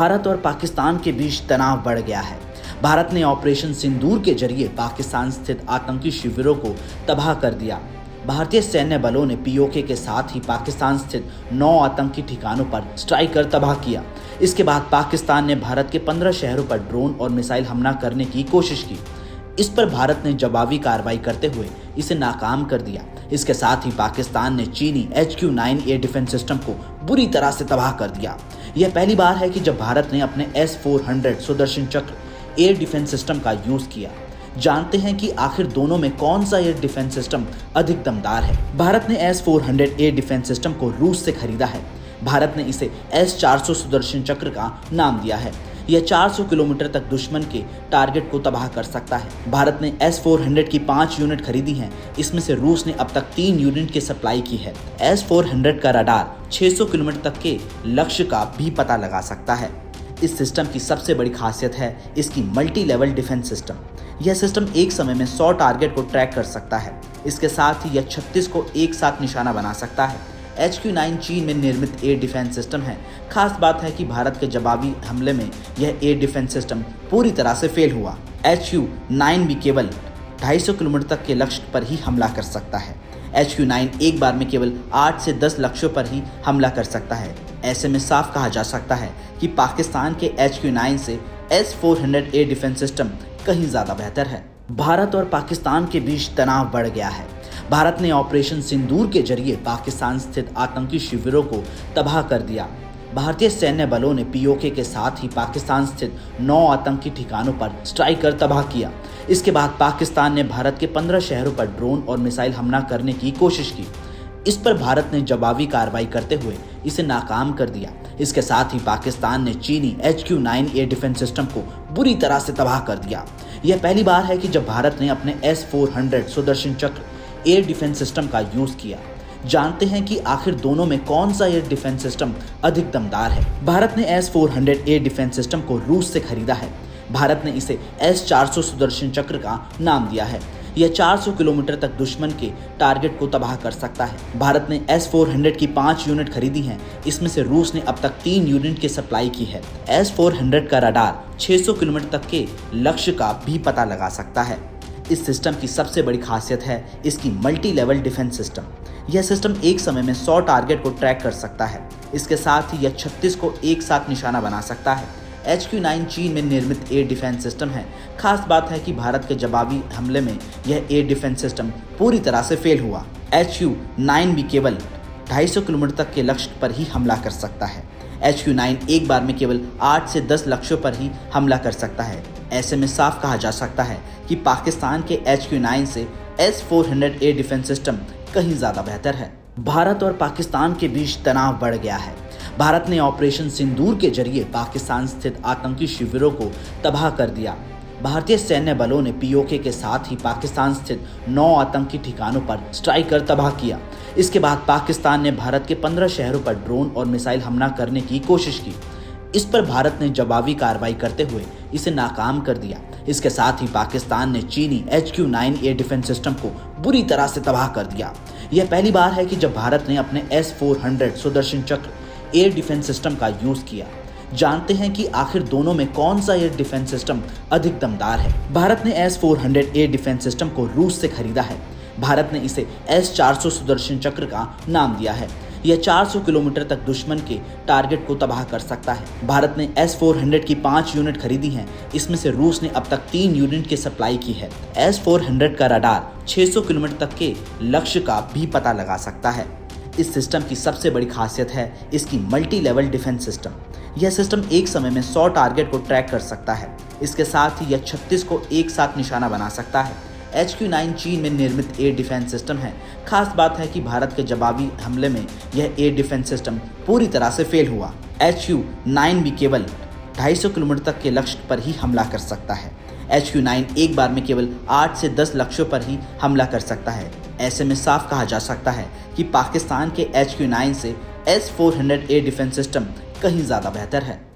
भारत और पाकिस्तान के बीच तनाव बढ़ गया है। भारत ने ऑपरेशन सिंदूर के जरिए पाकिस्तान स्थित आतंकी शिविरों को तबाह कर दिया। भारतीय सैन्य बलों ने पीओके के साथ ही पाकिस्तान स्थित 9 आतंकी ठिकानों पर स्ट्राइक कर तबाह किया। इसके बाद पाकिस्तान ने भारत के 15 शहरों पर ड्रोन और मिसाइल हमला करने की कोशिश की। इस पर भारत ने जवाबी कार्रवाई करते हुए इसे नाकाम कर दिया। इसके साथ ही पाकिस्तान ने चीनी HQ-9 एयर डिफेंस सिस्टम को बुरी तरह से तबाह कर दिया। यह पहली बार है कि जब भारत ने अपने S-400 सुदर्शन चक्र एयर डिफेंस सिस्टम का यूज किया। जानते हैं कि आखिर दोनों में कौन सा एयर डिफेंस सिस्टम अधिक दमदार है। भारत ने S-400 एयर डिफेंस सिस्टम को रूस से खरीदा है। भारत ने इसे S-400 सुदर्शन चक्र का नाम दिया है। यह 400 किलोमीटर तक दुश्मन के टारगेट को तबाह कर सकता है। भारत ने S-400 की 5 यूनिट खरीदी हैं। इसमें से रूस ने अब तक 3 यूनिट की सप्लाई की है। S-400 का रडार 600 किलोमीटर तक के लक्ष्य का भी पता लगा सकता है। इस सिस्टम की सबसे बड़ी खासियत है इसकी मल्टी लेवल डिफेंस सिस्टम। यह सिस्टम एक समय में 100 टारगेट को ट्रैक कर सकता है। इसके साथ ही यह 36 को एक साथ निशाना बना सकता है। HQ-9 चीन में निर्मित एयर डिफेंस सिस्टम है। खास बात है कि भारत के जवाबी हमले में यह एयर डिफेंस सिस्टम पूरी तरह से फेल हुआ। HQ-9 भी केवल 250 किलोमीटर तक के लक्ष्य पर ही हमला कर सकता है। HQ-9 एक बार में केवल 8 से 10 लक्ष्यों पर ही हमला कर सकता है। ऐसे में साफ कहा जा सकता है कि पाकिस्तान के HQ-9 से S-400 एयर डिफेंस सिस्टम कहीं ज़्यादा बेहतर है। भारत और पाकिस्तान के बीच तनाव बढ़ गया है। भारत ने ऑपरेशन सिंदूर के जरिए पाकिस्तान स्थित आतंकी शिविरों को तबाह कर दिया। भारतीय सैन्य बलों ने पीओके के साथ ही पाकिस्तान स्थित 9 आतंकी ठिकानों पर स्ट्राइक कर तबाह किया। इसके बाद पाकिस्तान ने भारत के 15 शहरों पर ड्रोन और मिसाइल हमला करने की कोशिश की। इस पर भारत ने जवाबी कार्रवाई करते हुए इसे नाकाम कर दिया। इसके साथ ही पाकिस्तान ने चीनी HQ-9 एयर डिफेंस सिस्टम को बुरी तरह से तबाह कर दिया। यह पहली बार है कि जब भारत ने अपने S-400 सुदर्शन चक्र एयर डिफेंस सिस्टम का यूज किया। जानते हैं कि आखिर दोनों में कौन सा एयर डिफेंस सिस्टम अधिक दमदार है। भारत ने S-400 एयर डिफेंस सिस्टम को रूस से खरीदा है। भारत ने इसे S-400 सुदर्शन चक्र का नाम दिया है। यह 400 किलोमीटर तक दुश्मन के टारगेट को तबाह कर सकता है। भारत ने S-400 की 5 यूनिट खरीदी हैं। इसमें से रूस ने अब तक 3 यूनिट की सप्लाई की है। S-400 का रडार 600 किलोमीटर तक के लक्ष्य का भी पता लगा सकता है। इस सिस्टम की सबसे बड़ी खासियत है इसकी मल्टी लेवल डिफेंस सिस्टम। यह सिस्टम एक समय में 100 टारगेट को ट्रैक कर सकता है। इसके साथ ही यह 36 को एक साथ निशाना बना सकता है। HQ-9 चीन में निर्मित एयर डिफेंस सिस्टम है। खास बात है कि भारत के जवाबी हमले में यह एयर डिफेंस सिस्टम पूरी तरह से फेल हुआ। HQ-9 भी केवल 250 किलोमीटर तक के लक्ष्य पर ही हमला कर सकता है। HQ-9 एक बार में केवल 8 से 10 लक्ष्यों पर ही हमला कर सकता है। ऐसे में साफ कहा जा सकता है कि पाकिस्तान के HQ-9 से S-400 एयर डिफेंस सिस्टम कहीं ज़्यादा बेहतर है। भारत और पाकिस्तान के बीच तनाव बढ़ गया है। भारत ने ऑपरेशन सिंदूर के जरिए पाकिस्तान स्थित आतंकी शिविरों को तबाह कर दिया। भारतीय सैन्य बलों ने पीओके के साथ ही पाकिस्तान स्थित 9 आतंकी ठिकानों पर स्ट्राइक कर तबाह किया। इसके बाद पाकिस्तान ने भारत के 15 शहरों पर ड्रोन और मिसाइल हमला करने की कोशिश की। इस पर भारत ने जवाबी कार्रवाई करते हुए इसे नाकाम कर दिया। इसके साथ ही पाकिस्तान ने चीनी HQ-9 एयर डिफेंस सिस्टम को बुरी तरह से तबाह कर दिया। यह पहली बार है कि जब भारत ने अपने S-400 सुदर्शन चक्र एयर डिफेंस सिस्टम का यूज किया। जानते हैं कि आखिर दोनों में कौन सा एयर डिफेंस सिस्टम अधिक दमदार है। भारत ने S-400 एयर डिफेंस सिस्टम को रूस से खरीदा है। भारत ने इसे S-400 सुदर्शन चक्र का नाम दिया है। यह 400 किलोमीटर तक दुश्मन के टारगेट को तबाह कर सकता है। भारत ने S-400 की 5 यूनिट खरीदी हैं। इसमें से रूस ने अब तक 3 यूनिट की सप्लाई की है। S-400 का रडार 600 किलोमीटर तक के लक्ष्य का भी पता लगा सकता है। इस सिस्टम की सबसे बड़ी खासियत है इसकी मल्टी लेवल डिफेंस सिस्टम। यह सिस्टम एक समय में 100 टारगेट को ट्रैक कर सकता है। इसके साथ ही यह 36 को एक साथ निशाना बना सकता है। HQ-9 चीन में निर्मित एयर डिफेंस सिस्टम है। खास बात है कि भारत के जवाबी हमले में यह एयर डिफेंस सिस्टम पूरी तरह से फेल हुआ। HQ-9 भी केवल 250 किलोमीटर तक के लक्ष्य पर ही हमला कर सकता है। HQ-9 एक बार में केवल 8 से 10 लक्ष्यों पर ही हमला कर सकता है। ऐसे में साफ कहा जा सकता है कि पाकिस्तान के HQ-9 से S-400 एयर डिफेंस सिस्टम कहीं ज़्यादा बेहतर है।